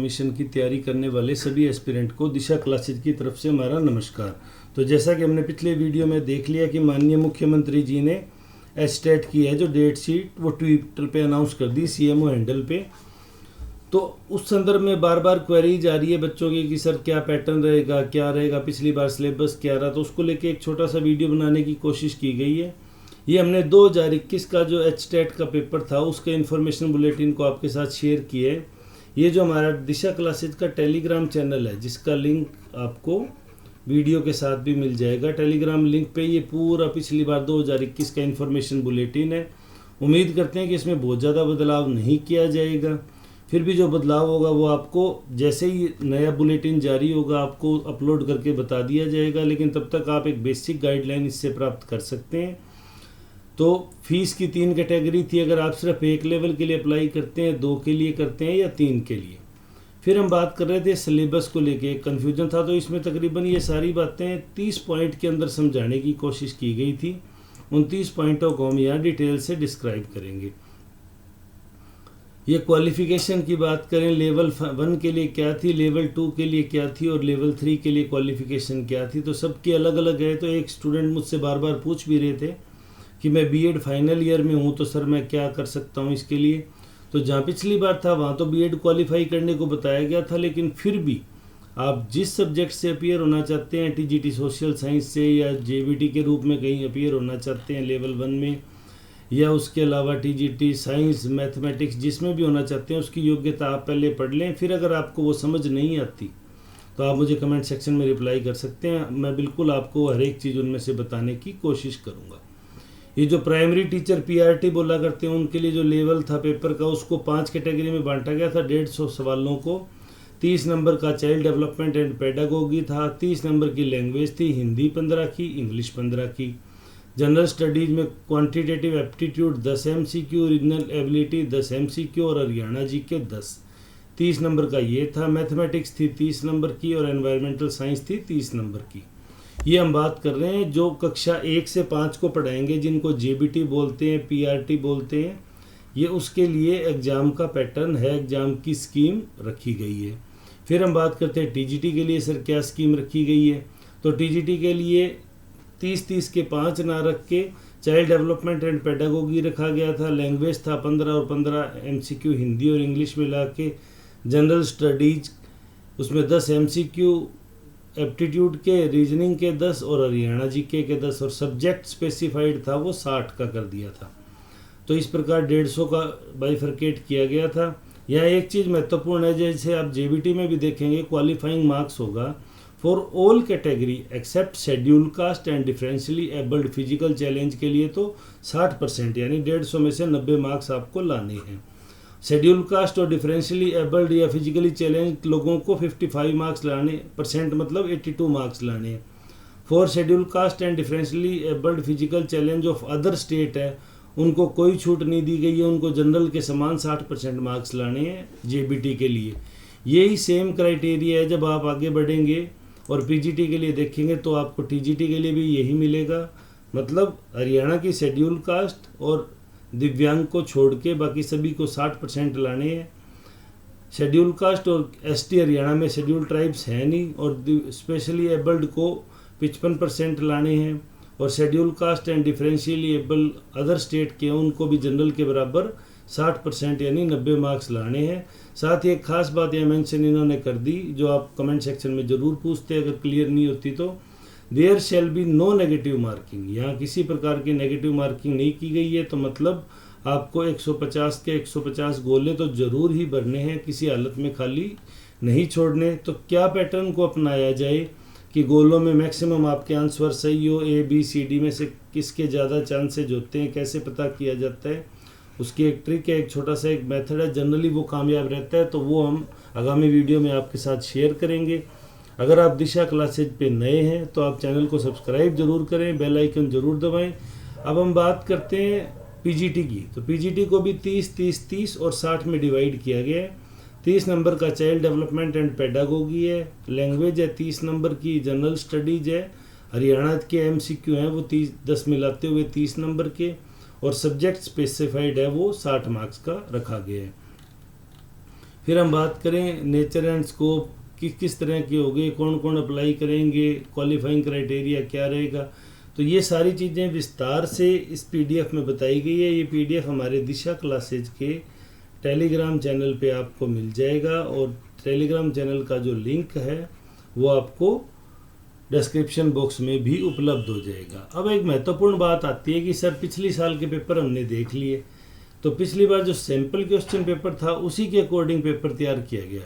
Mission की तैयारी करने वाले सभी एस्पिरेंट को दिशा क्लासेज की तरफ से हमारा नमस्कार। तो जैसा कि हमने पिछले वीडियो में देख लिया कि माननीय मुख्यमंत्री जी ने एस्टेट की है जो डेट शीट वो ट्विटर पे अनाउंस कर दी सीएमओ हैंडल पे। तो उस संदर्भ में बार बार क्वेरी जा रही है बच्चों की कि सर क्या पैटर्न रहेगा, क्या रहेगा, पिछली बार सिलेबस क्या रहा। तो उसको लेके एक छोटा सा वीडियो बनाने की कोशिश की गई है। ये हमने 2021 का जो एचटेट का पेपर था उसके इन्फॉर्मेशन बुलेटिन को आपके साथ शेयर किया है। ये जो हमारा दिशा क्लासेज का टेलीग्राम चैनल है जिसका लिंक आपको वीडियो के साथ भी मिल जाएगा, टेलीग्राम लिंक पे ये पूरा पिछली बार 2021 का इन्फॉर्मेशन बुलेटिन है। उम्मीद करते हैं कि इसमें बहुत ज़्यादा बदलाव नहीं किया जाएगा, फिर भी जो बदलाव होगा वो आपको जैसे ही नया बुलेटिन जारी होगा आपको अपलोड करके बता दिया जाएगा। लेकिन तब तक आप एक बेसिक गाइडलाइन इससे प्राप्त कर सकते हैं। तो फीस की 3 कैटेगरी थी, अगर आप सिर्फ एक लेवल के लिए अप्लाई करते हैं, 2 के लिए करते हैं या 3 के लिए। फिर हम बात कर रहे थे सिलेबस को लेके, एक कन्फ्यूजन था। तो इसमें तकरीबन ये सारी बातें 30 पॉइंट के अंदर समझाने की कोशिश की गई थी। उन 30 पॉइंटों को हम यहाँ डिटेल से डिस्क्राइब करेंगे। ये क्वालिफिकेशन की बात करें, लेवल 1 के लिए क्या थी, लेवल 2 के लिए क्या थी और लेवल 3 के लिए क्वालिफिकेशन क्या थी। तो सबकी अलग अलग है। तो एक स्टूडेंट मुझसे बार बार पूछ भी रहे थे कि मैं बीएड फाइनल ईयर में हूँ तो सर मैं क्या कर सकता हूँ इसके लिए। तो जहाँ पिछली बार था वहाँ तो बीएड क्वालिफाई करने को बताया गया था, लेकिन फिर भी आप जिस सब्जेक्ट से अपीयर होना चाहते हैं, टीजीटी सोशल साइंस से या जेबीटी के रूप में कहीं अपीयर होना चाहते हैं लेवल 1 में, या उसके अलावा टीजीटी साइंस मैथमेटिक्स जिसमें भी होना चाहते हैं, उसकी योग्यता आप पहले पढ़ लें। फिर अगर आपको वो समझ नहीं आती तो आप मुझे कमेंट सेक्शन में रिप्लाई कर सकते हैं। मैं बिल्कुल आपको हर एक चीज़ उनमें से बताने की कोशिश करूँगा। ये जो प्राइमरी टीचर पीआरटी बोला करते हैं उनके लिए जो लेवल था पेपर का उसको 5 कैटेगरी में बांटा गया था। 150 सवालों को 30 नंबर का चाइल्ड डेवलपमेंट एंड पेडागोगी था, 30 नंबर की लैंग्वेज थी, हिंदी 15 की, इंग्लिश 15 की। जनरल स्टडीज़ में quantitative aptitude 10 MCQ, regional ability 10 MCQ और हरियाणा जी के 10, 30 नंबर का ये था। मैथमेटिक्स थी 30 नंबर की और एनवायरमेंटल साइंस थी 30 नंबर की। ये हम बात कर रहे हैं जो कक्षा 1 से 5 को पढ़ाएंगे, जिनको जेबीटी बोलते हैं, पीआरटी बोलते हैं। ये उसके लिए एग्ज़ाम का पैटर्न है, एग्ज़ाम की स्कीम रखी गई है। फिर हम बात करते हैं टीजीटी के लिए सर क्या स्कीम रखी गई है। तो टीजीटी के लिए 30-30 के 5 ना रख के चाइल्ड डेवलपमेंट एंड पेडागोगी रखा गया था। लैंग्वेज था 15 और 15 MCQ हिंदी और इंग्लिश मिला के। जनरल स्टडीज उसमें 10 MCQ, एप्टीट्यूड के, रीजनिंग के 10 और हरियाणा जीके के 10, और सब्जेक्ट स्पेसिफाइड था वो 60 का कर दिया था। तो इस प्रकार 150 का बाइफरकेट किया गया था। यहाँ एक चीज़ महत्वपूर्ण है, जैसे आप जेबीटी में भी देखेंगे क्वालिफाइंग मार्क्स होगा for all category except schedule caste and differentially abled physical challenge के लिए तो 60% यानी 150 में से 90 मार्क्स आपको लाने हैं। शेड्यूल कास्ट और डिफरेंशियली एबल्ड या फिजिकली चैलेंज लोगों को 55 मार्क्स लाने, परसेंट मतलब 82 मार्क्स लाने हैं। For schedule caste and differentially abled physical challenge of other state है, उनको कोई छूट नहीं दी गई है, उनको जनरल के समान 60% मार्क्स लाने हैं जेबीटी के लिए। यही सेम क्राइटेरिया है जब आप आगे बढ़ेंगे और पीजीटी के लिए देखेंगे तो आपको टीजीटी के लिए भी यही मिलेगा। मतलब हरियाणा की शेड्यूल कास्ट और दिव्यांग को छोड़ के बाकी सभी को 60% लाने हैं। शेड्यूल कास्ट और एसटी हरियाणा में शेड्यूल ट्राइब्स हैं नहीं, और स्पेशली एबल्ड को 55% लाने हैं। और schedule caste and differentially abled other state के उनको भी जनरल के बराबर 60% यानी 90 मार्क्स लाने हैं। साथ ही एक खास बात यह मेंशन इन्होंने कर दी जो आप कमेंट सेक्शन में ज़रूर पूछते हैं, अगर क्लियर नहीं होती तो। There shall be no negative marking, यहाँ किसी प्रकार की नेगेटिव मार्किंग नहीं की गई है। तो मतलब आपको 150 के 150 गोले तो ज़रूर ही भरने हैं, किसी हालत में खाली नहीं छोड़ने। तो क्या पैटर्न को अपनाया जाए कि गोलों में मैक्सिमम आपके आंसर सही हो, ABCD में से किसके ज़्यादा चांसेज होते हैं, कैसे पता किया जाता है, उसकी एक ट्रिक है, एक छोटा सा एक मेथड है। जनरली वो कामयाब रहता है, तो वो हम आगामी वीडियो में आपके साथ शेयर करेंगे। अगर आप दिशा क्लासेज पे नए हैं तो आप चैनल को सब्सक्राइब जरूर करें, बेल आइकन जरूर दबाएं। अब हम बात करते हैं पीजीटी की। तो पीजीटी को भी 30-30-30 और 60 में डिवाइड किया गया है। 30 नंबर का चाइल्ड डेवलपमेंट एंड पेडागोगी है, लैंग्वेज है 30 नंबर की, जनरल स्टडीज है, हरियाणा के MCQ हैं वो 10 मिलाते हुए 30 नंबर के, और सब्जेक्ट स्पेसिफाइड है वो 60 मार्क्स का रखा गया है। फिर हम बात करें नेचर एंड स्कोप किस तरह के होंगे, कौन कौन अप्लाई करेंगे, क्वालिफाइंग क्राइटेरिया क्या रहेगा। तो ये सारी चीज़ें विस्तार से इस पीडीएफ में बताई गई है। ये पीडीएफ हमारे दिशा क्लासेज के टेलीग्राम चैनल पे आपको मिल जाएगा और टेलीग्राम चैनल का जो लिंक है वो आपको डिस्क्रिप्शन बॉक्स में भी उपलब्ध हो जाएगा। अब एक महत्वपूर्ण बात आती है कि सर पिछली साल के पेपर हमने देख लिए, तो पिछली बार जो सैम्पल क्वेश्चन पेपर था उसी के अकॉर्डिंग पेपर तैयार किया गया।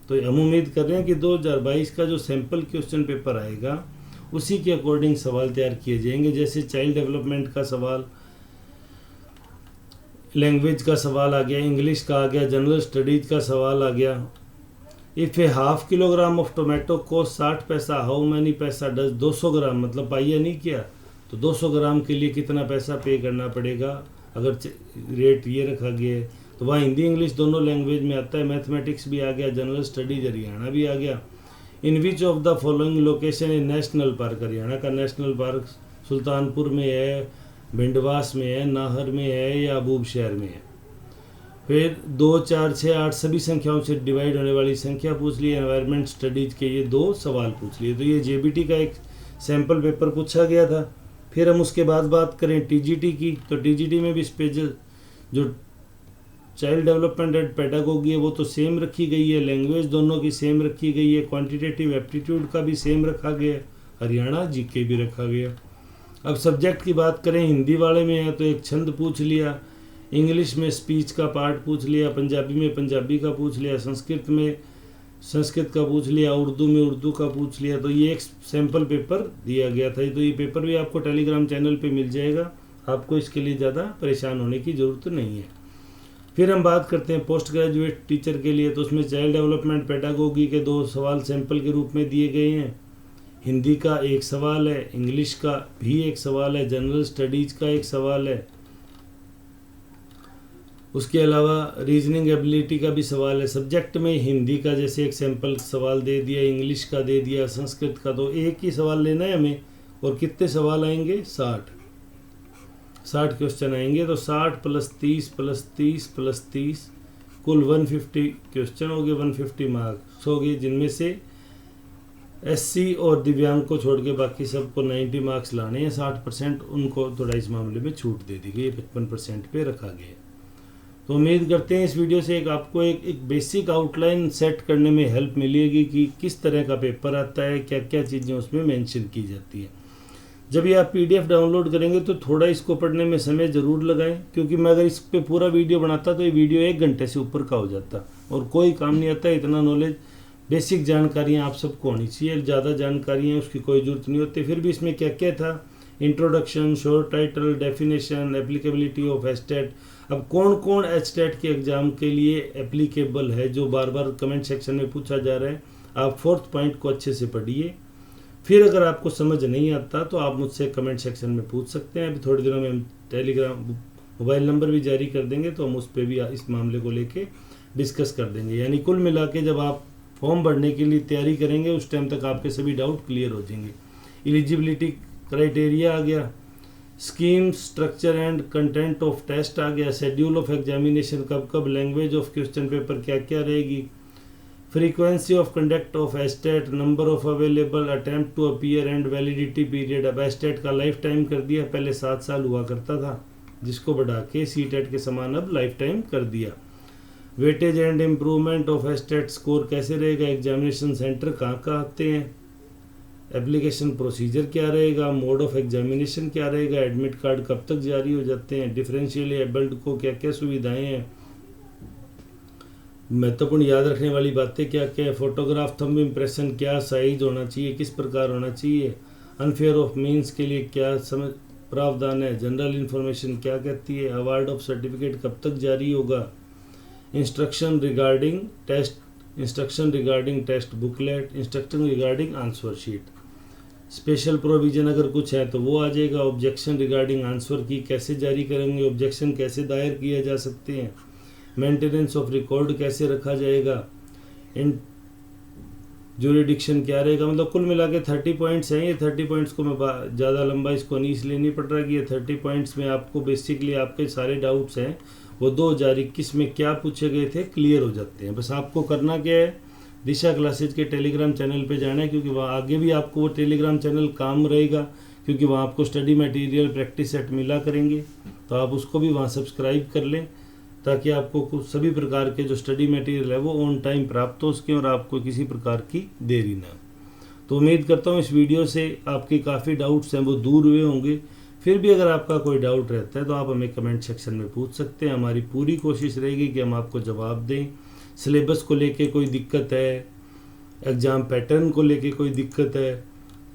तो हम उम्मीद कर रहे हैं कि 2022 का जो सैम्पल क्वेश्चन पेपर आएगा उसी के अकॉर्डिंग सवाल तैयार किए जाएंगे। जैसे चाइल्ड डेवलपमेंट का सवाल, लैंग्वेज का सवाल आ गया, इंग्लिश का आ गया, जनरल स्टडीज का सवाल आ गया। If A half kilogram of tomato cost 60 पैसा, हाउ मैनी पैसा डज 200 ग्राम, मतलब पाइया नहीं किया तो 200 ग्राम के लिए कितना पैसा पे करना पड़ेगा अगर रेट ये रखा गया है। तो वहाँ हिंदी इंग्लिश दोनों लैंग्वेज में आता है। मैथमेटिक्स भी आ गया, जनरल स्टडीज हरियाणा भी आ गया। In which of the following location a national park, Haryana का नेशनल पार्क सुल्तानपुर में है, भिंडवास में है, नाहर में है या अबूब शहर में है। फिर 2, 4, 6, 8 सभी संख्याओं से डिवाइड होने वाली संख्या पूछ ली। एनवायरनमेंट स्टडीज के ये 2 सवाल पूछ लिए। तो ये जेबीटी का एक सैम्पल पेपर पूछा गया था। फिर हम उसके बाद बात करें टीजीटी की, तो टीजीटी में भी स्पेशल जो चाइल्ड डेवलपमेंट एंड पेडागोगी है वो तो सेम रखी गई है, लैंग्वेज दोनों की सेम रखी गई है, क्वांटिटेटिव एप्टीट्यूड का भी सेम रखा गया है, हरियाणा जीके भी रखा गया। अब सब्जेक्ट की बात करें, हिंदी वाले में है तो एक छंद पूछ लिया, इंग्लिश में स्पीच का पार्ट पूछ लिया, पंजाबी में पंजाबी का पूछ लिया, संस्कृत में संस्कृत का पूछ लिया, उर्दू में उर्दू का पूछ लिया। तो ये एक सैम्पल पेपर दिया गया था। तो ये पेपर भी आपको टेलीग्राम चैनल पे मिल जाएगा, आपको इसके लिए ज़्यादा परेशान होने की ज़रूरत नहीं है। फिर हम बात करते हैं पोस्ट ग्रेजुएट टीचर के लिए, तो उसमें चाइल्ड डेवलपमेंट पेडागोगी के 2 सवाल सैंपल के रूप में दिए गए हैं। हिंदी का 1 सवाल है, इंग्लिश का भी 1 सवाल है, जनरल स्टडीज का 1 सवाल है। उसके अलावा रीजनिंग एबिलिटी का भी सवाल है। सब्जेक्ट में हिंदी का जैसे एक सैंपल सवाल दे दिया, इंग्लिश का दे दिया, संस्कृत का, तो एक ही सवाल लेना है हमें। और कितने सवाल आएंगे? 60 क्वेश्चन आएंगे। तो 60 + 30 + 30 + 30 कुल 150 क्वेश्चन हो गए, 150 मार्क्स हो गए, जिनमें से एससी और दिव्यांग को छोड़ के बाकी सबको 90 मार्क्स लाने हैं। 60% उनको थोड़ा इस मामले में छूट दे दी गई, 55% पे रखा गया। तो उम्मीद करते हैं इस वीडियो से आपको एक बेसिक आउटलाइन सेट करने में हेल्प मिलेगी कि किस तरह का पेपर आता है, क्या क्या चीज़ें उसमें मेंशन की जाती है। जब ये आप पीडीएफ डाउनलोड करेंगे तो थोड़ा इसको पढ़ने में समय ज़रूर लगाएं, क्योंकि मैं अगर इस पे पूरा वीडियो बनाता तो ये वीडियो 1 घंटे से ऊपर का हो जाता और कोई काम नहीं आता। इतना नॉलेज, बेसिक जानकारियाँ आप सबको होनी चाहिए। ज़्यादा जानकारियाँ उसकी कोई ज़रूरत नहीं होती। फिर भी इसमें क्या क्या था, introduction, short title, definition, applicability of estate. अब कौन कौन एस्टेट के एग्ज़ाम के लिए एप्लीकेबल है, जो बार बार कमेंट सेक्शन में पूछा जा रहा है। आप 4th पॉइंट को अच्छे से पढ़िए। फिर अगर आपको समझ नहीं आता तो आप मुझसे कमेंट सेक्शन में पूछ सकते हैं। अभी थोड़ी देरों में हम टेलीग्राम मोबाइल नंबर भी जारी कर देंगे, तो हम उस पर भी इस मामले को लेके डिस्कस कर देंगे। यानी कुल मिला के जब आप फॉर्म भरने के लिए तैयारी करेंगे उस टाइम तक आपके सभी डाउट क्लियर हो जाएंगे। एलिजिबिलिटी क्राइटेरिया आ गया, scheme, structure and content of test आ गया, शेड्यूल ऑफ एग्जामिनेशन कब कब, लैंग्वेज ऑफ क्वेश्चन पेपर क्या क्या रहेगी, frequency of conduct of state, number of available attempt to appear and validity period. अब एस्टेट का लाइफ टाइम कर दिया, पहले 7 साल हुआ करता था, जिसको बढ़ा के सीटेट के समान अब लाइफ टाइम कर दिया। Weightage and improvement of estate score कैसे रहेगा, एग्जामिनेशन सेंटर कहाँ कहाँ आते हैं, एप्लीकेशन प्रोसीजर क्या रहेगा, मोड ऑफ एग्जामिनेशन क्या रहेगा, एडमिट कार्ड कब तक जारी हो जाते हैं, डिफरेंशियली एबल्ड को क्या क्या सुविधाएं हैं, महत्वपूर्ण याद रखने वाली बातें क्या क्या है, फोटोग्राफ, थंब इम्प्रेशन क्या साइज होना चाहिए, किस प्रकार होना चाहिए, अनफेयर ऑफ मीन्स के लिए क्या समय प्रावधान है, जनरल इन्फॉर्मेशन क्या कहती है, अवार्ड ऑफ सर्टिफिकेट कब तक जारी होगा, instruction regarding test booklet, instruction regarding answer sheet, special provision अगर कुछ है तो वो आ जाएगा, ऑब्जेक्शन रिगार्डिंग आंसर की कैसे जारी करेंगे, ऑब्जेक्शन कैसे दायर किया जा सकते हैं, मेंटेनेंस ऑफ रिकॉर्ड कैसे रखा जाएगा, इन ज्यूरिडिक्शन क्या रहेगा। मतलब कुल मिला के 30 पॉइंट्स हैं। ये 30 पॉइंट्स को मैं ज़्यादा लंबा इसको नहीं इसलिए नहीं पढ़ रहा कि ये 30 पॉइंट्स में आपको बेसिकली आपके सारे डाउट्स हैं वो 2021 में क्या पूछे गए थे क्लियर हो जाते हैं। बस आपको करना क्या है, दिशा क्लासेज के टेलीग्राम चैनल पे जाना है, क्योंकि वहाँ आगे भी आपको वो टेलीग्राम चैनल काम रहेगा, क्योंकि वहाँ आपको स्टडी मटेरियल प्रैक्टिस सेट मिला करेंगे। तो आप उसको भी वहाँ सब्सक्राइब कर लें, ताकि आपको कुछ सभी प्रकार के जो स्टडी मटेरियल है वो ऑन टाइम प्राप्त हो सके और आपको किसी प्रकार की देरी ना हो। तो उम्मीद करता हूँ इस वीडियो से आपके काफ़ी डाउट्स हैं वो दूर हुए होंगे। फिर भी अगर आपका कोई डाउट रहता है तो आप हमें कमेंट सेक्शन में पूछ सकते हैं। हमारी पूरी कोशिश रहेगी कि हम आपको जवाब दें। सिलेबस को लेके कोई दिक्कत है, एग्ज़ाम पैटर्न को लेके कोई दिक्कत है,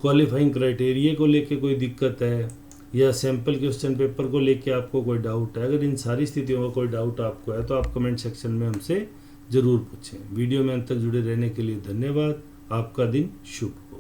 क्वालिफाइंग क्राइटेरिया को लेके कोई दिक्कत है, या सैम्पल क्वेश्चन पेपर को लेके आपको कोई डाउट है, अगर इन सारी स्थितियों का कोई डाउट आपको है तो आप कमेंट सेक्शन में हमसे ज़रूर पूछें। वीडियो में अंत तक जुड़े रहने के लिए धन्यवाद। आपका दिन शुभ।